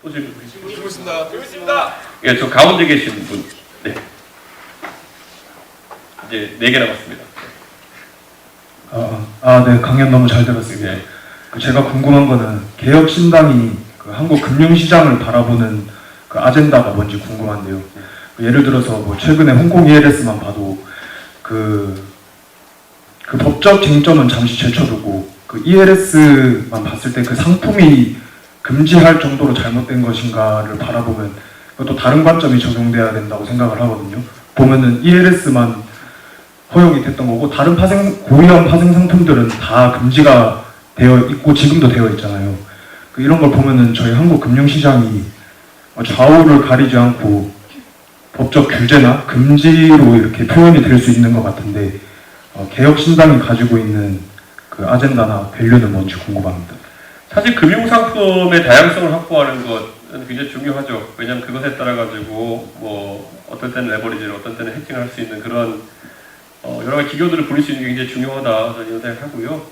또 질문 있습니다. 들고 있습니다. 들고 있습니다. 예, 저 가운데 계신 분. 네. 이제 4개 남았습니다. 네, 강연 너무 잘 들었습니다. 네. 제가 궁금한 거는 개혁신당이 그 한국 금융시장을 바라보는 그 아젠다가 뭔지 궁금한데요. 예를 들어서 뭐 최근에 홍콩 ELS만 봐도 그 법적 쟁점은 잠시 제쳐두고 그 ELS만 봤을 때 그 상품이 금지할 정도로 잘못된 것인가를 바라보면 그것도 다른 관점이 적용돼야 된다고 생각을 하거든요. 보면은 ELS만 허용이 됐던 거고 다른 고위험 파생 상품들은 다 금지가 되어 있고 지금도 되어 있잖아요. 이런 걸 보면은 저희 한국 금융시장이 좌우를 가리지 않고 법적 규제나 금지로 이렇게 표현이 될 수 있는 것 같은데 개혁신당이 가지고 있는 그 아젠다나 밸류는 뭔지 궁금합니다. 사실 금융상품의 다양성을 확보하는 것은 굉장히 중요하죠. 왜냐하면 그것에 따라 가지고 뭐 어떤 때는 레버리지를 어떤 때는 해칭을 할 수 있는 그런 여러 가지 기교들을 부릴 수 있는 게 굉장히 중요하다 저는 이런 생각하고요.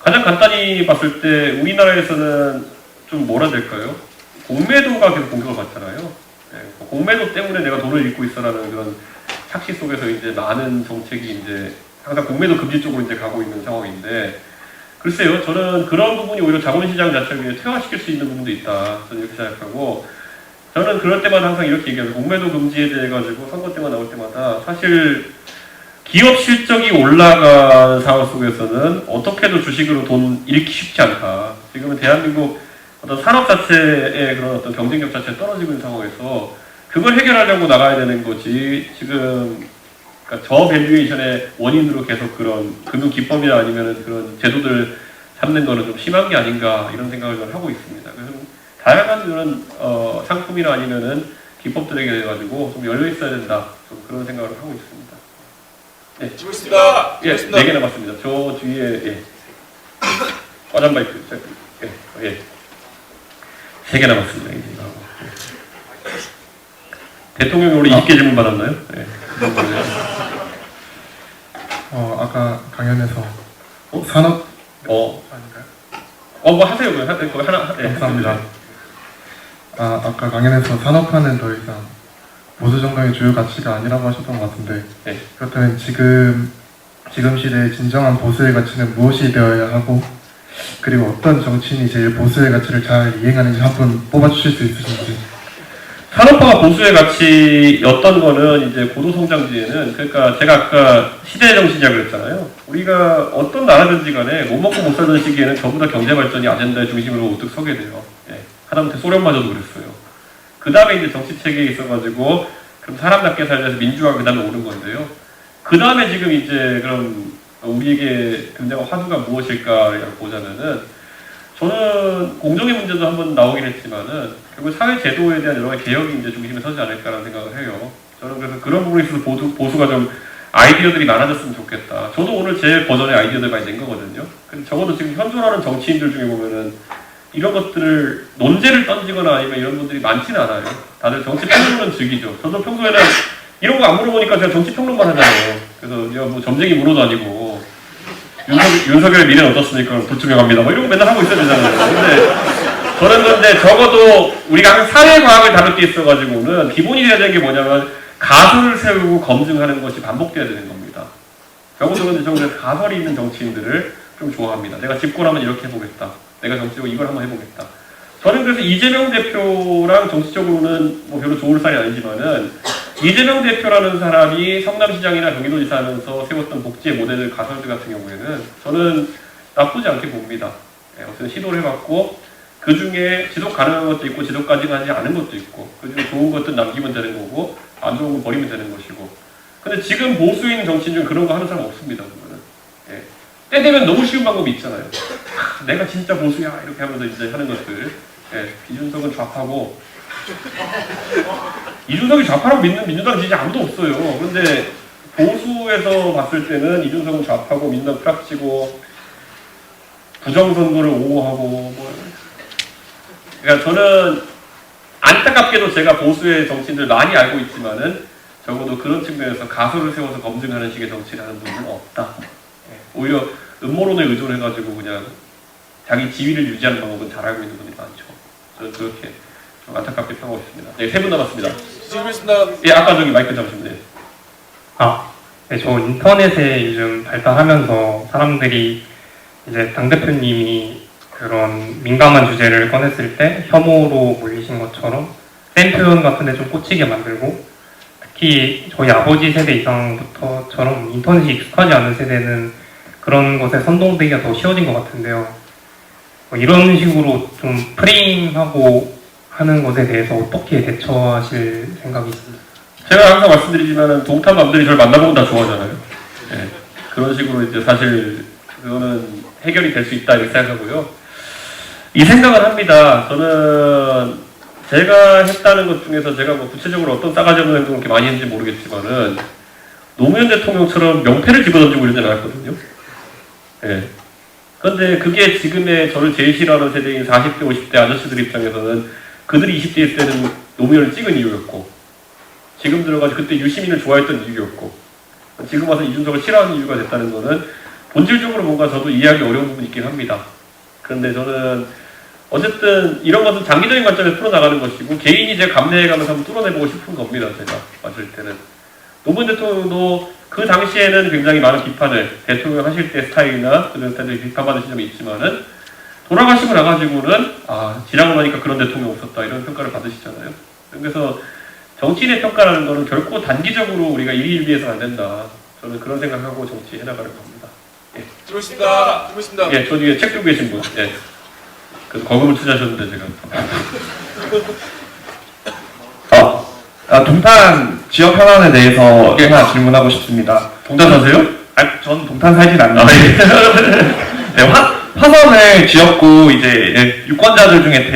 가장 간단히 봤을 때 우리나라에서는 좀 뭐라 될까요? 공매도가 계속 공격을 받잖아요. 네, 공매도 때문에 내가 돈을 잃고 있어라는 그런 착시 속에서 이제 많은 정책이 이제 항상 공매도 금지 쪽으로 이제 가고 있는 상황인데, 글쎄요, 저는 그런 부분이 오히려 자본시장 자체를 퇴화시킬 수 있는 부분도 있다. 저는 이렇게 생각하고, 저는 그럴 때마다 항상 이렇게 얘기하죠. 공매도 금지에 대해 가지고 선거 때만 나올 때마다 사실 기업 실적이 올라간 상황 속에서는 어떻게도 주식으로 돈 잃기 쉽지 않다. 지금은 대한민국 어떤 산업 자체의 그런 어떤 경쟁력 자체가 떨어지고 있는 상황에서 그걸 해결하려고 나가야 되는 거지. 지금 그러니까 저밸류에이션의 원인으로 계속 그런 금융 기법이나 아니면 그런 제도들 잡는 거는 좀 심한 게 아닌가 이런 생각을 저는 하고 있습니다. 그래서 다양한 그런 상품이나 아니면은 기법들에게 해 가지고 좀 열려 있어야 된다. 좀 그런 생각을 하고 있습니다. 네. 들고 있습니다. 예, 4개 남았습니다. 저 뒤에, 예. 과장 마이크. 예, 예. 3개 남았습니다. 이제 이거 하고. 예. 대통령이 원래 20개 질문 받았나요? 예. 아까 강연에서 산업 아닌가요? 뭐 하세요. 그거 하나. 예. 감사합니다. 아까 강연에서 산업화는 더 이상 보수 정당의 주요 가치가 아니라고 하셨던 것 같은데, 네. 그렇다면 지금 시대의 진정한 보수의 가치는 무엇이 되어야 하고, 그리고 어떤 정치인이 제일 보수의 가치를 잘 이행하는지 한 분 뽑아주실 수 있으신지. 산업화가 보수의 가치였던 거는 이제 고도성장지에는, 그러니까 제가 아까 시대의 정신이라고 그랬잖아요. 우리가 어떤 나라든지 간에 못 먹고 못 살던 시기에는 전부 다 경제 발전이 아젠다의 중심으로 우뚝 서게 돼요. 예. 하다못해 소련마저도 그랬어요. 그 다음에 이제 정치 체계에 있어가지고 그럼 사람답게 살려서 민주화가 그 다음에 오는 건데요. 그 다음에 지금 이제 그럼 우리에게 굉장한 화두가 무엇일까를 보자면은, 저는 공정의 문제도 한번 나오긴 했지만은 결국 사회 제도에 대한 여러 가지 개혁이 이제 중심에 서지 않을까라는 생각을 해요. 저는 그래서 그런 부분에 있어서 보수가 좀 아이디어들이 많아졌으면 좋겠다. 저도 오늘 제 버전의 아이디어들 많이 낸 거거든요. 근데 적어도 지금 현존하는 정치인들 중에 보면은 이런 것들을 논제를 던지거나 아니면 이런 분들이 많지는 않아요. 다들 정치 평론은 즐기죠. 저도 평소에는 이런 거 안 물어보니까 제가 정치 평론만 하잖아요. 그래서 뭐 점쟁이 물어도 아니고 윤석열의 미래는 어떻습니까? 불투명합니다. 뭐 이런 거 맨날 하고 있어야 되잖아요. 근데 적어도 우리가 항상 사회과학을 다룰 때 있어가지고는 기본이 돼야 되는 게 뭐냐면 가설을 세우고 검증하는 것이 반복돼야 되는 겁니다. 적어도 근데 저는 가설이 있는 정치인들을 좀 좋아합니다. 내가 집권하면 이렇게 해보겠다. 내가 정치적으로 이걸 한번 해보겠다. 저는 그래서 이재명 대표랑 정치적으로는 뭐 별로 좋을 사이 아니지만은, 이재명 대표라는 사람이 성남시장이나 경기도지사 하면서 세웠던 복지의 모델 가설들 같은 경우에는 저는 나쁘지 않게 봅니다. 예, 어쨌든 시도를 해봤고, 그 중에 지속 가능한 것도 있고, 지속 가능하지 않은 것도 있고, 그 중에 좋은 것들 남기면 되는 거고, 안 좋은 건 버리면 되는 것이고. 근데 지금 보수인 정치인 중에 그런 거 하는 사람 없습니다, 그거는. 예. 때 되면 너무 쉬운 방법이 있잖아요. 내가 진짜 보수야 이렇게 하면서 이제 하는 것들. 예, 이준석은 좌파고, 이준석이 좌파라고 믿는 민주당 지지 아무도 없어요. 그런데 보수에서 봤을 때는 이준석은 좌파고 민주당 프락치고 부정선거를 옹호하고 뭐. 그러니까 저는 안타깝게도 제가 보수의 정치인들 많이 알고 있지만은 적어도 그런 측면에서 가설을 세워서 검증하는 식의 정치를 하는 분은 없다. 예, 오히려 음모론에 의존해가지고 그냥 자기 지위를 유지하는 방법은 잘 알고 있는 분들이 많죠. 저는 그렇게 좀 안타깝게 평하고 있습니다. 네, 3분 남았습니다. 지금있습니다. 예, 아까 저기 마이크 잡으시면 돼요. 네, 저 인터넷에 요즘 발달하면서 사람들이 이제 당대표님이 그런 민감한 주제를 꺼냈을 때 혐오로 몰리신 것처럼 센 표현 같은 데 좀 꽂히게 만들고, 특히 저희 아버지 세대 이상부터처럼 인터넷이 익숙하지 않은 세대는 그런 것에 선동되기가 더 쉬워진 것 같은데요. 이런 식으로 좀 프레임하고 하는 것에 대해서 어떻게 대처하실 생각이 있습니까? 제가 항상 말씀드리지만 동탄맘들이 저를 만나보면 다 좋아하잖아요. 예, 그런 식으로 이제 사실 그거는 해결이 될 수 있다 이렇게 생각하고요. 이 생각을 합니다. 저는 제가 했다는 것 중에서 제가 뭐 구체적으로 어떤 싸가지 없는 행동을 이렇게 많이 했는지 모르겠지만은 노무현 대통령처럼 명패를 집어던지고 이러진 않았거든요. 예. 그런데 그게 지금의 저를 제일 싫어하는 세대인 40대, 50대 아저씨들 입장에서는 그들이 20대 있을 때는 노무현을 찍은 이유였고, 지금 들어가서 그때 유시민을 좋아했던 이유였고, 지금 와서 이준석을 싫어하는 이유가 됐다는 거는 본질적으로 뭔가 저도 이해하기 어려운 부분이 있긴 합니다. 그런데 저는 어쨌든 이런 것은 장기적인 관점에서 풀어나가는 것이고, 개인이 제 감내해가면서 한번 뚫어내보고 싶은 겁니다. 제가 봤을 때는. 노무현 대통령도 그 당시에는 굉장히 많은 비판을, 대통령 하실 때 스타일이나 그런 스타일들이 비판받으신 적이 있지만은 돌아가시고 나가지고는 지나고 나니까 그런 대통령 없었다 이런 평가를 받으시잖아요. 그래서 정치인의 평가라는 것은 결코 단기적으로 우리가 일희일비해서는 안 된다. 저는 그런 생각하고 정치해 나가려고 합니다. 예. 지금있습니다. 지금있습니다. 예, 저 뒤에 책 들고 계신 분. 예. 그래서 거금을 투자하셨는데 제가. 동탄 지역 현안에 대해서 하나 질문하고 싶습니다. 동탄 사세요? 전 동탄 살진 않는데 예. 네, 화성을 지었고 이제 유권자들 중에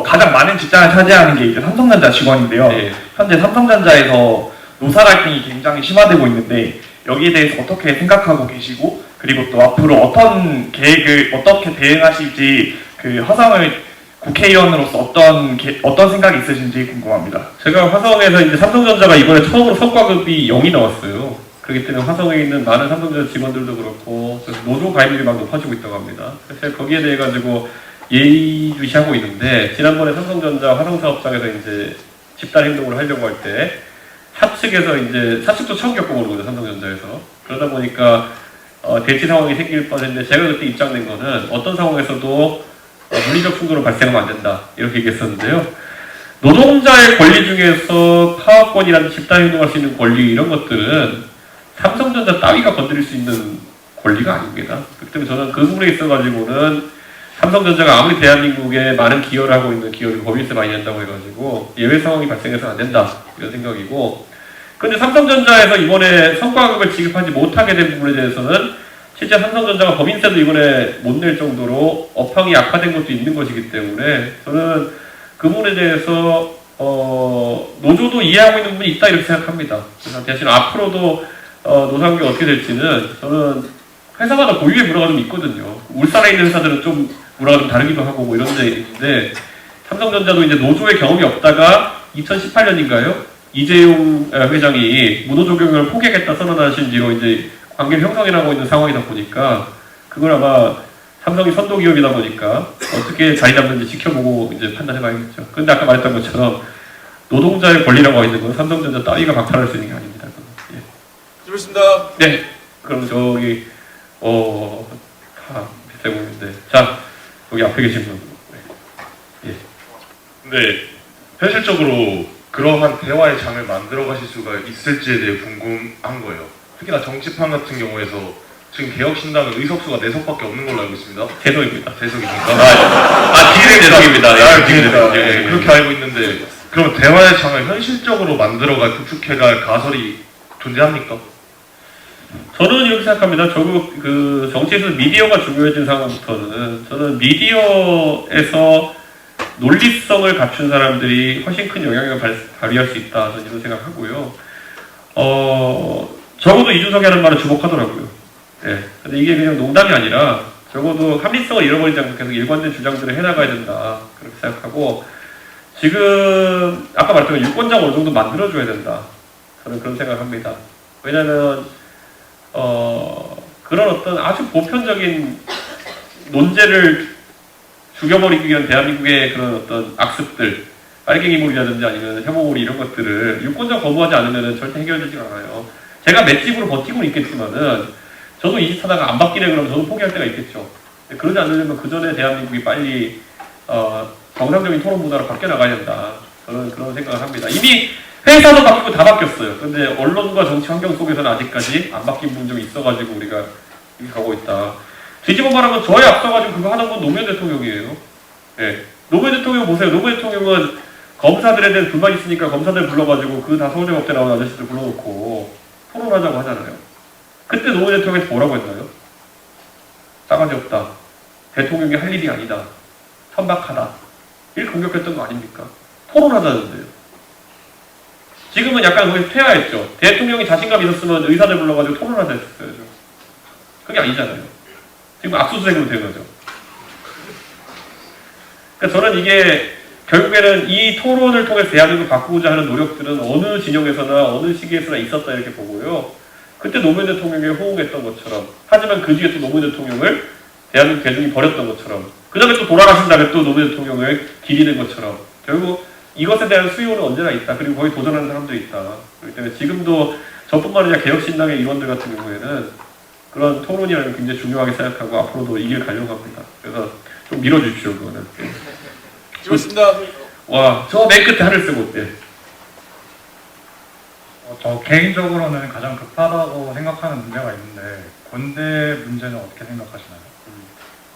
가장 많은 직장을 차지하는 게 이제 삼성전자 직원인데요. 네. 현재 삼성전자에서 노사 갈등이 굉장히 심화되고 있는데 여기에 대해서 어떻게 생각하고 계시고, 그리고 또 앞으로 어떤 계획을 어떻게 대응하실지, 그 화성을 국회의원으로서 어떤 생각이 있으신지 궁금합니다. 제가 화성에서 이제 삼성전자가 이번에 처음으로 성과급이 0이 나왔어요. 그렇기 때문에 화성에 있는 많은 삼성전자 직원들도 그렇고, 그래서 노조 가입률이 막 높아지고 있다고 합니다. 그래서 거기에 대해 가지고 예의주시하고 있는데, 지난번에 삼성전자 화성사업장에서 이제 집단 행동을 하려고 할 때 사측에서 이제 사측도 처음 겪어보는 거죠, 삼성전자에서. 그러다 보니까 대치 상황이 생길 뻔했는데, 제가 그때 입장낸 거는 어떤 상황에서도 물리적 충돌은 발생하면 안 된다 이렇게 얘기했었는데요. 노동자의 권리 중에서 파업권이라는 집단 행동할 수 있는 권리, 이런 것들은 삼성전자 따위가 건드릴 수 있는 권리가 아닙니다. 그렇기 때문에 저는 그 부분에 있어가지고는 삼성전자가 아무리 대한민국에 많은 기여를 하고 있는 기업이 법인세 많이 낸다고 해가지고 예외 상황이 발생해서는 안 된다 이런 생각이고, 그런데 삼성전자에서 이번에 성과급을 지급하지 못하게 된 부분에 대해서는 실제 삼성전자가 법인세도 이번에 못 낼 정도로 업황이 악화된 것도 있는 것이기 때문에 저는 그 부분에 대해서 노조도 이해하고 있는 부분이 있다 이렇게 생각합니다. 그래서 대신 앞으로도 노사관계가 어떻게 될지는 저는 회사마다 고유의 문화가 좀 있거든요. 울산에 있는 회사들은 좀 문화가 좀 다르기도 하고 뭐 이런 데 있는데, 삼성전자도 이제 노조의 경험이 없다가 2018년인가요? 이재용 회장이 무노조경을 포기하겠다 선언하신 뒤로 이제 관계를 형성해 나가고 있는 상황이다 보니까, 그걸 아마 삼성이 선도 기업이다 보니까 어떻게 자리 잡는지 지켜보고 이제 판단해 봐야겠죠. 근데 아까 말했던 것처럼 노동자의 권리라고 하고 있는 건 삼성전자 따위가 박탈할 수 있는 게 아닙니다. 예. 지금있습니다. 네. 그럼 저기 다 비슷해 보이는데, 자 여기 앞에 계신 분. 네. 예. 네, 현실적으로 그러한 대화의 장을 만들어 가실 수가 있을지에 대해 궁금한 거예요. 특히나 정치판 같은 경우에서 지금 개혁신당은 의석수가 4석밖에 없는 걸로 알고 있습니다. 재석입니다. 재석입니까? 비례대석입니다. 비례대석. 예. 그렇게 알고 있는데, 그럼 대화의 장을 현실적으로 만들어갈, 구축해갈 가설이 존재합니까? 저는 이렇게 생각합니다. 그 정치에서 미디어가 중요해진 상황부터는 저는 미디어에서 논리성을 갖춘 사람들이 훨씬 큰 영향을 발휘할 수 있다. 저는 이런 생각하고요. 적어도 이준석이 하는 말은 주목하더라고요. 예. 근데 이게 그냥 농담이 아니라 적어도 합리성을 잃어버리지 않고 계속 일관된 주장들을 해나가야 된다. 그렇게 생각하고, 지금 아까 말했던 유권자가 어느 정도 만들어줘야 된다. 저는 그런 생각합니다. 왜냐하면 그런 어떤 아주 보편적인 논제를 죽여버리기 위한 대한민국의 그런 어떤 악습들, 빨갱이몰이라든지 아니면 혐오몰이 이런 것들을 유권자 거부하지 않으면 절대 해결되지 않아요. 제가 맷집으로 버티고는 있겠지만은 저도 이 짓 하다가 안 바뀌네 그러면 저도 포기할 때가 있겠죠. 그러지 않으려면 그 전에 대한민국이 빨리 정상적인 토론 문화로 바뀌어 나가야 된다. 저는 그런 생각을 합니다. 이미 회사도 바뀌고 다 바뀌었어요. 그런데 언론과 정치 환경 속에서는 아직까지 안 바뀐 부분이 있어가지고 우리가 이렇게 가고 있다. 뒤집어 말하면 저에 앞서가지고 그거 하는 건 노무현 대통령이에요. 예. 노무현 대통령 보세요. 노무현 대통령은 검사들에 대한 불만 있으니까 검사들 불러가지고 그 다 서울대법대 나온 아저씨들 불러놓고 토론하자고 하잖아요. 그때 노무현 대통령이 뭐라고 했나요? 싸가지 없다. 대통령이 할 일이 아니다. 천박하다. 이렇게 공격했던 거 아닙니까? 토론하자는데요. 지금은 약간 거기 퇴화했죠. 대통령이 자신감 있었으면 의사들 불러가지고 토론하자 했었어요. 그게 아니잖아요. 지금 압수수색으로 된 거죠. 그러니까 저는 이게 결국에는 이 토론을 통해서 대한민국을 바꾸고자 하는 노력들은 어느 진영에서나 어느 시기에서나 있었다 이렇게 보고요. 그때 노무현 대통령이 호응했던 것처럼, 하지만 그 뒤에 또 노무현 대통령을 대한민국 대중이 버렸던 것처럼, 그 다음에 또 돌아가신 다음에 또 노무현 대통령을 기리는 것처럼, 결국 이것에 대한 수요는 언제나 있다. 그리고 거기 도전하는 사람도 있다. 그렇기 때문에 지금도 저뿐만 아니라 개혁신당의 의원들 같은 경우에는 그런 토론이라는 걸 굉장히 중요하게 생각하고 앞으로도 이 길 가려고 합니다. 그래서 좀 밀어주십시오, 그거는. 수고했습니다. 와, 저 맨 끝에 하늘 쓰고 어때? 저 개인적으로는 가장 급하다고 생각하는 문제가 있는데 군대 문제는 어떻게 생각하시나요?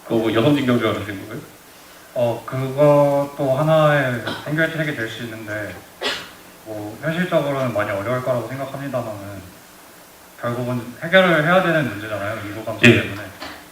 그거 뭐 여성징병제가 하는 거예요? 그것도 하나의 해결책이 될 수 있는데 뭐 현실적으로는 많이 어려울 거라고 생각합니다만은 결국은 해결을 해야 되는 문제잖아요. 인구 감소 예. 때문에.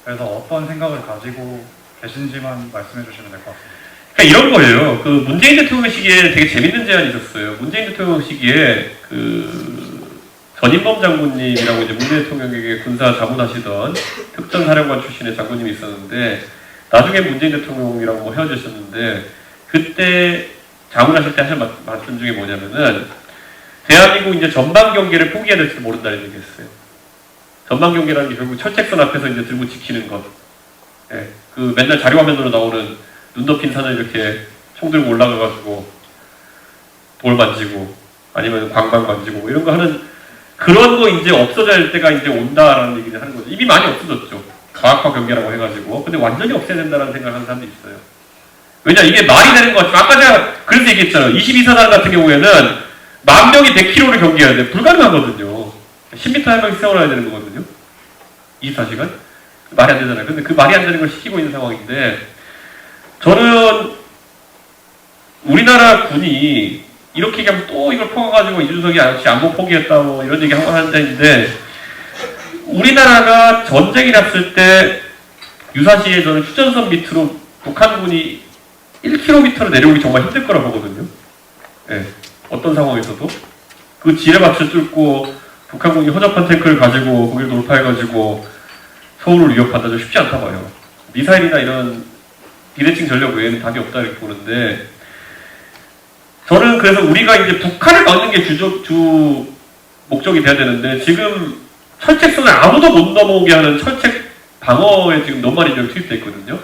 그래서 어떤 생각을 가지고 계신지만 말씀해 주시면 될 것 같습니다. 그러니까 이런 거예요. 그 문재인 대통령 시기에 되게 재밌는 제안이 있었어요. 문재인 대통령 시기에 그 전인범 장군님이라고 이제 문재인 대통령에게 군사 자문하시던 특전사령관 출신의 장군님이 있었는데 나중에 문재인 대통령이랑 뭐 헤어지셨는데 그때 자문하실 때 하신 말씀 중에 뭐냐면은 대한민국 이제 전방 경계를 포기해야 될지도 모른다는 얘기했어요. 전방 경계라는 게 결국 철책선 앞에서 이제 들고 지키는 것. 예, 그 맨날 자료화면으로 나오는 눈 덮인 산을 이렇게 총 들고 올라가가지고 돌 만지고 아니면 광방 만지고 이런 거 하는 그런 거 이제 없어져야 할 때가 이제 온다라는 얘기를 하는 거죠. 이미 많이 없어졌죠. 과학화 경계라고 해가지고. 근데 완전히 없애야 된다는 생각을 하는 사람도 있어요. 왜냐, 이게 말이 되는 것 같아요. 아까 제가 그래서 얘기했잖아요. 22사단 같은 경우에는 10,000명이 100km를 경계해야 돼. 불가능하거든요. 10m 한 명씩 세워놔야 되는 거거든요. 24시간? 말이 안 되잖아요. 근데 그 말이 안 되는 걸 시키고 있는 상황인데 저는 우리나라 군이 이렇게 얘기하면 또 이걸 퍼가지고 이준석이 역시 안보 포기했다 뭐 이런 얘기 하는 데인데 우리나라가 전쟁이 났을 때 유사시에 저는 휴전선 밑으로 북한군이 1km를 내려오기 정말 힘들 거라 보거든요. 예, 어떤 상황에서도 그 지뢰밭을 뚫고 북한군이 허접한 탱크를 가지고 거기를 돌파해가지고 서울을 위협한다. 쉽지 않다 봐요. 미사일이나 이런 비대칭 전력 외에는 답이 없다 이렇게 보는데 저는 그래서 우리가 이제 북한을 막는 게 주 목적이 돼야 되는데 지금 철책선을 아무도 못 넘어오게 하는 철책 방어에 지금 너무 많이 투입되어 있거든요.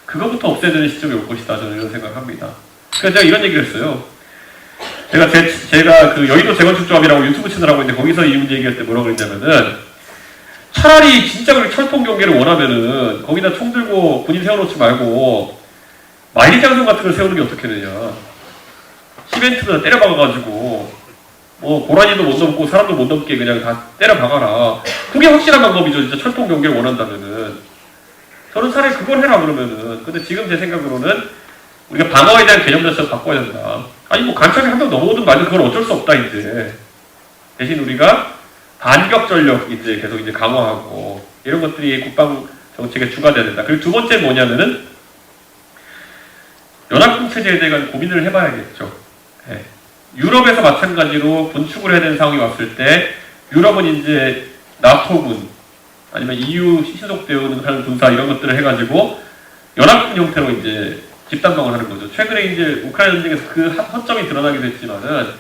그것부터 없애야 되는 시점이 올 것이다. 저는 이런 생각을 합니다. 그래서 제가 이런 얘기를 했어요. 제가 그 여의도 재건축조합이라고 유튜브 채널 하고 있는데 거기서 이 문제 얘기할 때 뭐라고 그랬냐면은 차라리 진짜 그렇게 철통 경계를 원하면은 거기다 총 들고 군인 세워놓지 말고 마일리 장성 같은 걸 세우는 게 어떻게 되냐. 시멘트를 때려 박아가지고 뭐 고라니도 못 넘고 사람도 못 넘게 그냥 다 때려 박아라. 그게 확실한 방법이죠. 진짜 철통 경계를 원한다면은. 저는 차라리 그걸 해라 그러면은. 근데 지금 제 생각으로는 우리가 방어에 대한 개념 자체를 바꿔야 된다. 아니 뭐 간첩이 한 명 넘어오든 말든 그건 어쩔 수 없다 이제. 대신 우리가 반격 전력 이제 계속 이제 강화하고 이런 것들이 국방 정책의 주가 돼야 된다. 그리고 두 번째 뭐냐면은 연합군 체제에 대한 고민을 해봐야겠죠. 네. 유럽에서 마찬가지로 군축을 해야 되는 상황이 왔을 때 유럽은 이제 나토군 아니면 EU 신속 대응하는 군사 이런 것들을 해가지고 연합군 형태로 이제 집단방을 하는 거죠. 최근에 이제 우크라이나 전쟁에서 그 허점이 드러나기도 했지만은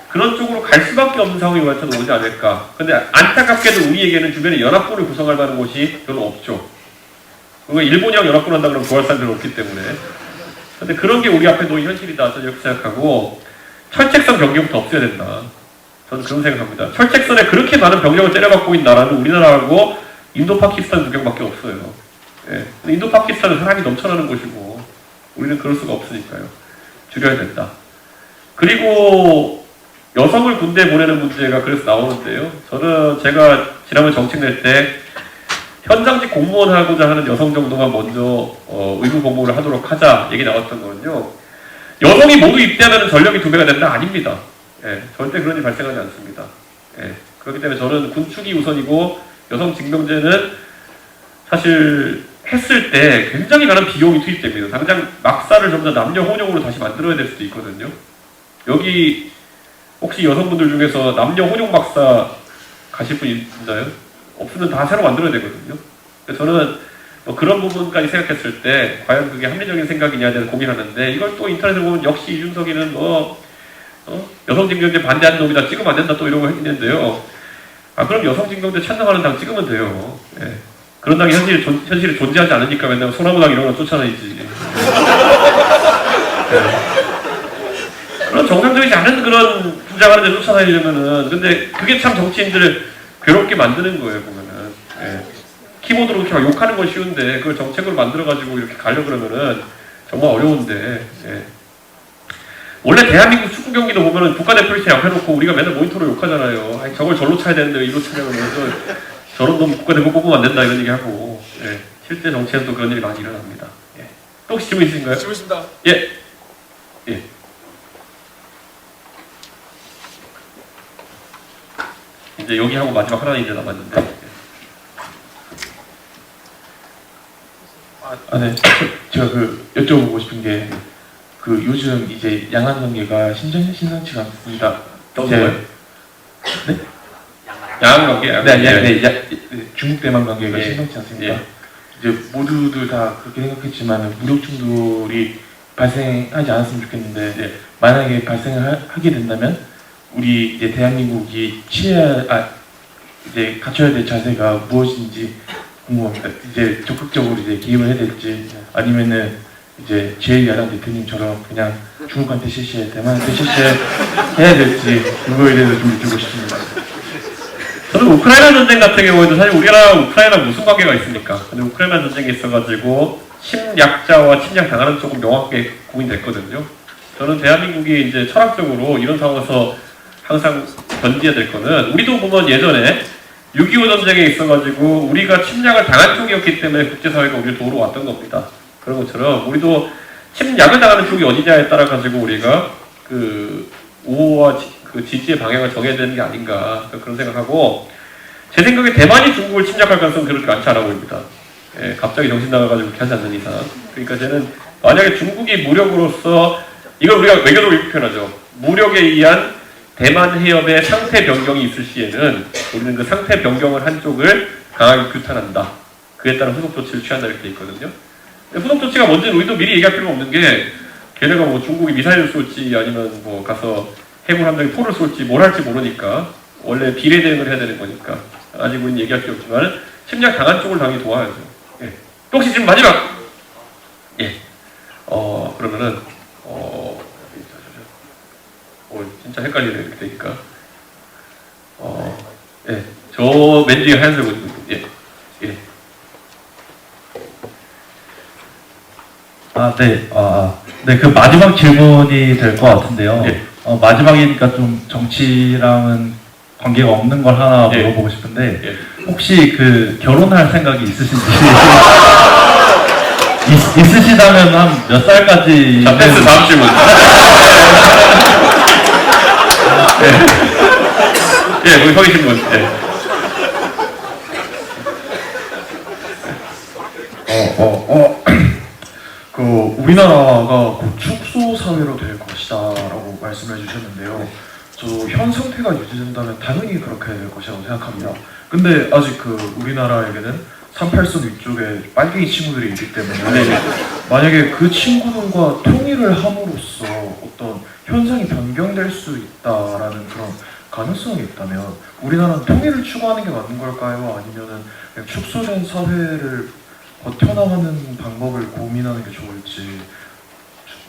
그런 쪽으로 갈 수밖에 없는 상황이 완전 오지 않을까. 근데 안타깝게도 우리에게는 주변에 연합군을 구성할 만한 곳이 별로 없죠. 그거 일본이랑 연합군 한다 그러면 좋아할 사람들은 없기 때문에. 근데 그런 게 우리 앞에 놓인 현실이다. 저는 이렇게 생각하고, 철책선 병력부터 없애야 된다. 저는 그런 생각합니다. 철책선에 그렇게 많은 병력을 때려박고 있는 나라는 우리나라하고 인도 파키스탄 두 개밖에 없어요. 예. 근데 인도 파키스탄은 사람이 넘쳐나는 곳이고, 우리는 그럴 수가 없으니까요. 줄여야 된다. 그리고 여성을 군대에 보내는 문제가 그래서 나오는데요. 저는 제가 지난번 정책 낼 때 현장직 공무원 하고자 하는 여성 정도만 먼저 의무 복무를 하도록 하자 얘기 나왔던 거는요. 여성이 모두 입대하면 전력이 2배가 된다? 아닙니다. 예, 절대 그런 일이 발생하지 않습니다. 예, 그렇기 때문에 저는 군축이 우선이고 여성 징병제는 사실 했을 때 굉장히 많은 비용이 투입됩니다. 당장 막사를 전부 다 남녀 혼용으로 다시 만들어야 될 수도 있거든요. 여기 혹시 여성분들 중에서 남녀 혼용 막사 가실 분 있나요? 없으면 다 새로 만들어야 되거든요. 그래서 저는 뭐 그런 부분까지 생각했을 때 과연 그게 합리적인 생각이냐에 대해서 고민하는데 이걸 또 인터넷에 보면 역시 이준석이는 여성 징병제 반대하는 놈이다 찍으면 안 된다 또 이러고 했는데요. 아 그럼 여성 징병제 찬성하는 당 찍으면 돼요. 예. 그런 당이 현실에 존재하지 않으니까 맨날 소나무당 이런 거 쫓아다니지. 예. 그런 정상적이지 않은 그런 주장하는 데 쫓아다니려면은 근데 그게 참 정치인들을 괴롭게 만드는 거예요 보면은. 예. 키보드로 이렇게 막 욕하는 건 쉬운데 그걸 정책으로 만들어가지고 이렇게 가려고 그러면은 정말 어려운데. 예. 원래 대한민국 축구 경기도 보면은 국가대표 이렇게 앞에 놓고 우리가 맨날 모니터로 욕하잖아요. 아니 저걸 절로 차야 되는데 왜 이로 차냐면 저런 놈 국가대표 뽑으면 안 된다 이런 얘기 하고. 예. 실제 정치에서도 그런 일이 많이 일어납니다. 예. 또 혹시 질문 있으신가요? 질문 있습니다. 예. 예. 이제 여기 하고 마지막 하나 이제 남았는데. 네. 제가 여쭤보고 싶은 게, 요즘 이제 양안 관계가 심상치가 않습니다. 뭐요? 네? 양안 관계? 네, 중국 대만 관계가 예. 심상치 않습니다. 예. 이제 모두들 다 그렇게 생각했지만 무력 충돌이 발생하지 않았으면 좋겠는데, 예. 만약에 발생하게 된다면 우리 이제 대한민국이 이제 갖춰야 될 자세가 무엇인지 궁금합니다. 이제 적극적으로 이제 개입을 해야 될지 아니면은 이제 제1야당 대표님처럼 그냥 중국한테 실시해 대만한테 실시해야 될지 그거에 대해서 좀 여쭈고 싶습니다. 저는 우크라이나 전쟁 같은 경우에도 사실 우리나라랑 우크라이나 무슨 관계가 있습니까? 근데 우크라이나 전쟁이 있어가지고 침략자와 침략당하는 쪽은 명확하게 구분됐거든요. 저는 대한민국이 이제 철학적으로 이런 상황에서 항상 견디어야 될 거는 우리도 보면 예전에 6.25 전쟁에 있어가지고 우리가 침략을 당한 쪽이었기 때문에 국제사회가 우리를 도우러 왔던 겁니다. 그런 것처럼 우리도 침략을 당하는 쪽이 어디냐에 따라 가지고 우리가 그 우호와 지지의 방향을 정해야 되는 게 아닌가 그런 생각하고 제 생각에 대만이 중국을 침략할 가능성은 그렇게 많지 않아 보입니다. 예, 갑자기 정신 나가가지고 그렇게 하지 않는 이상. 그러니까 저는 만약에 중국이 무력으로서 이걸 우리가 외교적으로 이렇게 표현하죠. 무력에 의한 대만 해협의 상태 변경이 있을 시에는 우리는 그 상태 변경을 한 쪽을 강하게 규탄한다. 그에 따른 후속 조치를 취한다 이렇게 돼 있거든요. 후속 조치가 뭔지는 우리도 미리 얘기할 필요가 없는 게 걔네가 뭐 중국이 미사일을 쏠지 아니면 뭐 가서 해군 함정이 포를 쏠지 뭘 할지 모르니까 원래 비례 대응을 해야 되는 거니까 아직 우리는 얘기할 게 없지만 침략 당한 쪽을 당연히 도와야죠. 예. 또 혹시 지금 마지막 예. 그러면은 진짜 헷갈리네 이렇게 되니까 예. 저 맨 뒤에 하얀색 옷 입고 예. 예. 네, 그 마지막 질문이 될 것 같은데요. 예. 마지막이니까 좀 정치랑은 관계가 없는 걸 하나 예. 물어보고 싶은데, 예. 혹시 결혼할 생각이 있으신지? 있으시다면 한 몇 살까지? 자, 패스 다음 질문. 예. 예, 거기 서 계신 분. 예. 우리나라가 곧 축소 사회로 될 것이다라고 말씀해 주셨는데요. 저도 현 상태가 유지된다면 당연히 그렇게 될 것이라고 생각합니다. 근데 아직 우리나라에게는 38선 위쪽에 빨갱이 친구들이 있기 때문에 만약에 그 친구들과 통일을 함으로써 어떤 현상이 변경될 수 있다라는 그런 가능성이 있다면 우리나라는 통일을 추구하는 게 맞는 걸까요? 아니면은 그냥 축소된 사회를 버텨나가는 방법을 고민하는 게 좋을지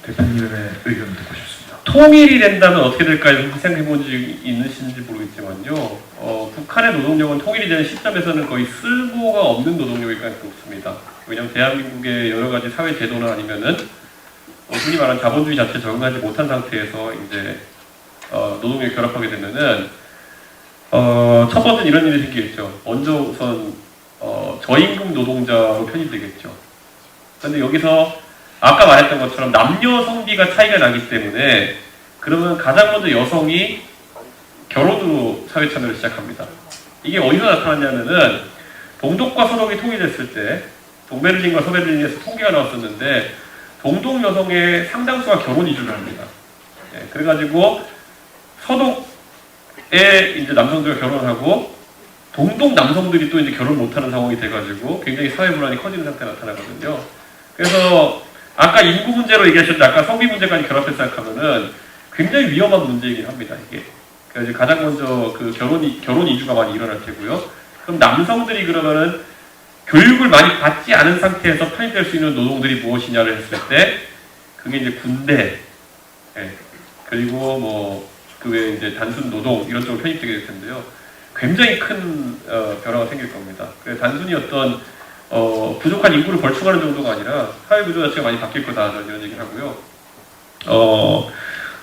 대표님의 의견을 듣고 싶습니다. 통일이 된다면 어떻게 될까 생각해 본 적이 있으신지 모르겠지만요. 북한의 노동력은 통일이 되는 시점에서는 거의 쓸모가 없는 노동력일 가능성이 높습니다. 왜냐하면 대한민국의 여러 가지 사회 제도나 아니면은 흔히 말하는 자본주의 자체에 적응하지 못한 상태에서 이제 노동력이 결합하게 되면은 첫 번째는 이런 일이 생기겠죠. 먼저 우선 저임금 노동자로 편입되겠죠. 그런데 여기서 아까 말했던 것처럼 남녀 성비가 차이가 나기 때문에 그러면 가장 먼저 여성이 결혼으로 사회 참여를 시작합니다. 이게 어디서 나타났냐면은 동독과 서독이 통일됐을 때 동베를린과 서베를린에서 통계가 나왔었는데 동독 여성의 상당수가 결혼 이주를 합니다. 예, 그래가지고 서독에 이제 남성들과 결혼하고 동독 남성들이 또 이제 결혼 못하는 상황이 돼가지고 굉장히 사회 불안이 커지는 상태가 나타나거든요. 그래서 아까 인구 문제로 얘기하셨는데 아까 성비 문제까지 결합해서 생각하면은 굉장히 위험한 문제이긴 합니다. 이게 그래서 이제 가장 먼저 그 결혼 이주가 많이 일어날 테고요. 그럼 남성들이 그러면은 교육을 많이 받지 않은 상태에서 편입될 수 있는 노동들이 무엇이냐를 했을 때 그게 이제 군대, 예, 그리고 뭐 그 외에 이제 단순 노동 이런 쪽으로 편입되게 될 텐데요. 굉장히 큰 변화가 생길 겁니다. 그래서 단순히 어떤 부족한 인구를 벌충하는 정도가 아니라 사회 구조 자체가 많이 바뀔 거다 저는 이런 얘기를 하고요.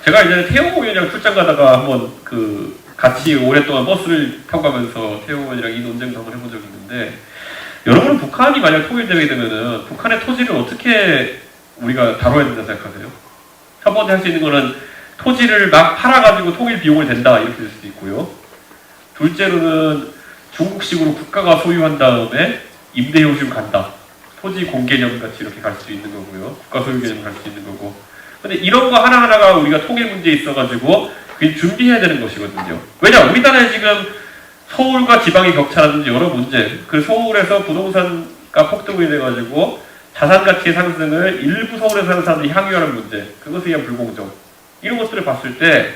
제가 이제 태용 의원이랑 출장 가다가 한번 그 같이 오랫동안 버스를 타고 가면서 태용 의원이랑 이 논쟁도 한번 해본 적이 있는데 여러분은 북한이 만약 통일되게 되면은 북한의 토지를 어떻게 우리가 다뤄야 된다 생각하세요? 첫 번째 할 수 있는 거는 토지를 막 팔아가지고 통일 비용을 댄다 이렇게 될 수도 있고요. 둘째로는 중국식으로 국가가 소유한 다음에 임대 형식으로 간다. 토지 공개념 같이 이렇게 갈 수도 있는 거고요. 국가 소유 개념 갈 수도 있는 거고. 근데 이런 거 하나하나가 우리가 통일 문제에 있어가지고 그게 준비해야 되는 것이거든요. 왜냐 우리나라에 지금 서울과 지방의 격차라든지 여러 문제, 그 서울에서 부동산가 폭등이 돼가지고 자산 가치의 상승을 일부 서울에 사는 사람들이 향유하는 문제, 그것에 의한 불공정, 이런 것들을 봤을 때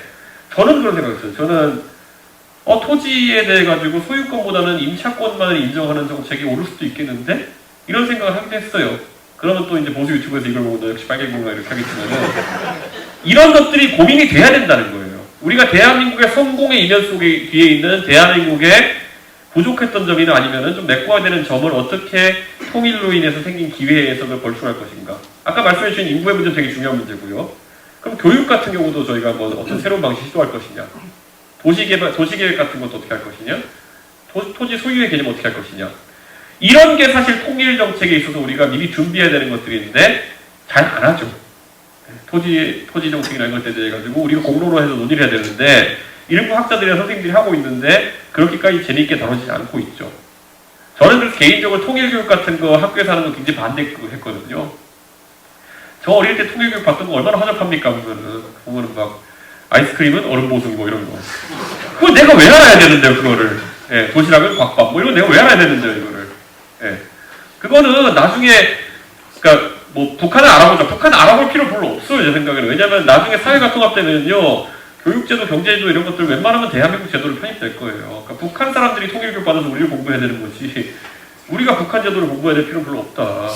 저는 그런 생각했어요. 저는 토지에 대해 가지고 소유권보다는 임차권만을 인정하는 정책이 오를 수도 있겠는데 이런 생각을 하기도 했어요. 그러면 또 이제 보수 유튜브에서 이걸 보고 너 역시 빨갱이구나 이렇게 하겠지만은 이런 것들이 고민이 돼야 된다는 거예요. 우리가 대한민국의 성공의 이면 속에 뒤에 있는 대한민국의 부족했던 점이나 아니면은 좀 메꿔야 되는 점을 어떻게 통일로 인해서 생긴 기회에서 그걸 벌충할 것인가. 아까 말씀해 주신 인구의 문제 되게 중요한 문제고요. 그럼 교육 같은 경우도 저희가 뭐 어떤 새로운 방식 시도할 것이냐. 도시계획 같은 것도 어떻게 할 것이냐. 토지 소유의 개념 어떻게 할 것이냐. 이런 게 사실 통일 정책에 있어서 우리가 미리 준비해야 되는 것들인데 잘 안 하죠. 토지 정책이나 이런 것에 대해 가지고 우리가 공론화 해서 논의를 해야 되는데 일부 학자들이나 선생님들이 하고 있는데 그렇게까지 재미있게 다루지 않고 있죠. 저는 그래서 개인적으로 통일교육 같은 거 학교에서 하는 거 굉장히 반대했거든요. 저 어릴 때 통일교육 받던 거 얼마나 허접합니까? 보면은 막 아이스크림은 얼음 보승 뭐 이런 거. 그거 내가 왜 알아야 되는데요, 그거를. 예, 도시락은 곽밥 뭐 이런 거 내가 왜 알아야 되는데요, 이거를. 예. 그거는 나중에 그러니까 뭐 북한을 알아보자. 북한을 알아볼 필요 별로 없어요, 제 생각에는. 왜냐면 나중에 사회가 통합되면요. 교육제도, 경제제도 이런 것들 웬만하면 대한민국 제도로 편입될 거예요. 그러니까 북한 사람들이 통일교육 받아서 우리를 공부해야 되는 거지. 우리가 북한 제도를 공부해야 될 필요는 별로 없다.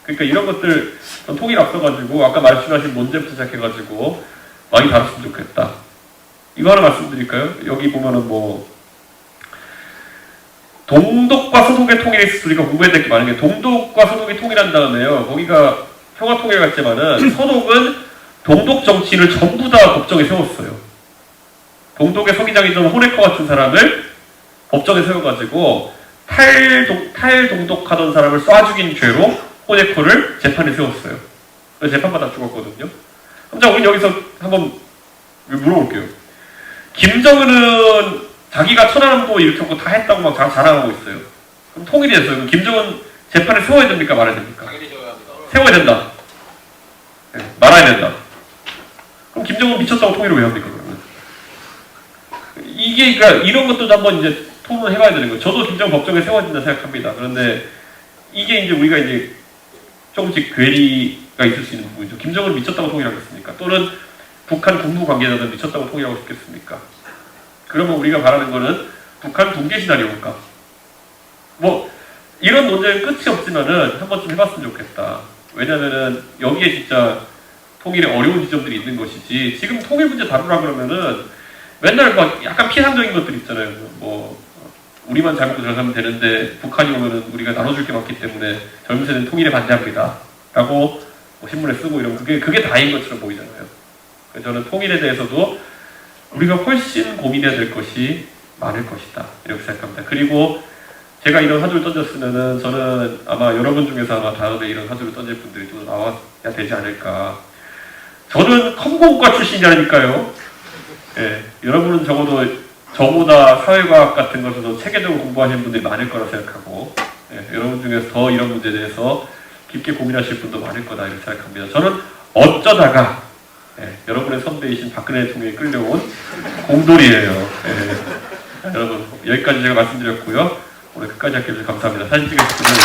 그러니까 이런 것들 통일 앞서가지고 아까 말씀하신 문제부터 시작해가지고 많이 다뤘으면 좋겠다. 이거 하나 말씀드릴까요? 여기 보면은 뭐 동독과 서독의 통일이 있어서 우리가 공부해야 될 게 많은 게 동독과 서독이 통일한 다음에요. 거기가 평화통일 같지만은 서독은 동독 정치인을 전부 다 법정에 세웠어요. 동독의 서기장이던 호네커 같은 사람을 법정에 세워가지고 탈동독하던 사람을 쏴 죽인 죄로 호네커를 재판에 세웠어요. 그래서 재판받아 죽었거든요. 그럼 자, 우리 여기서 한번 물어볼게요. 김정은은 자기가 천안함도 일으켰고 다 했다고 막 자랑하고 있어요. 그럼 통일이 됐어요. 그럼 김정은 재판에 세워야 됩니까? 말아야 됩니까? 당연히 세워야 합니다. 세워야 된다. 네, 말아야 된다. 그럼 김정은 미쳤다고 통일을 왜 합니까? 그러면? 이게, 그러니까 이런 것도 한번 이제 토론을 해봐야 되는 거예요. 저도 김정은 법정에 세워야 된다 생각합니다. 그런데 이게 이제 우리가 이제 조금씩 괴리가 있을 수 있는 부분이죠. 김정은 미쳤다고 통일하겠습니까? 또는 북한 군부 관계자들 미쳤다고 통일하고 싶겠습니까? 그러면 우리가 바라는 거는 북한 붕괴 시나리오일까? 뭐 이런 논쟁은 끝이 없지만은 한 번쯤 해봤으면 좋겠다. 왜냐면은 여기에 진짜 통일의 어려운 지점들이 있는 것이지, 지금 통일 문제 다루라 그러면은 맨날 막 약간 피상적인 것들 있잖아요. 뭐 우리만 잘 먹고 잘 살면 되는데 북한이 오면은 우리가 나눠줄 게 많기 때문에 젊은 세대는 통일에 반대합니다 라고 뭐 신문에 쓰고 이러면 그게 다인 것처럼 보이잖아요. 그래서 저는 통일에 대해서도 우리가 훨씬 고민해야 될 것이 많을 것이다 이렇게 생각합니다. 그리고 제가 이런 사주를 던졌으면은 저는 아마 여러분 중에서 아마 다음에 이런 사주를 던질 분들이 또 나와야 되지 않을까. 저는 컴공과 출신이라니까요. 예, 여러분은 적어도 저보다 사회과학 같은 것에서 체계적으로 공부하시는 분들이 많을 거라 생각하고, 예, 여러분 중에서 더 이런 문제에 대해서 깊게 고민하실 분도 많을 거다 이렇게 생각합니다. 저는 어쩌다가 여러분의 선배이신 박근혜 대통령이 끌려온 공돌이에요. 여러분 여기까지 제가 말씀드렸고요. 오늘 끝까지 함께 해주셔서 감사합니다. 사진 찍으실 분들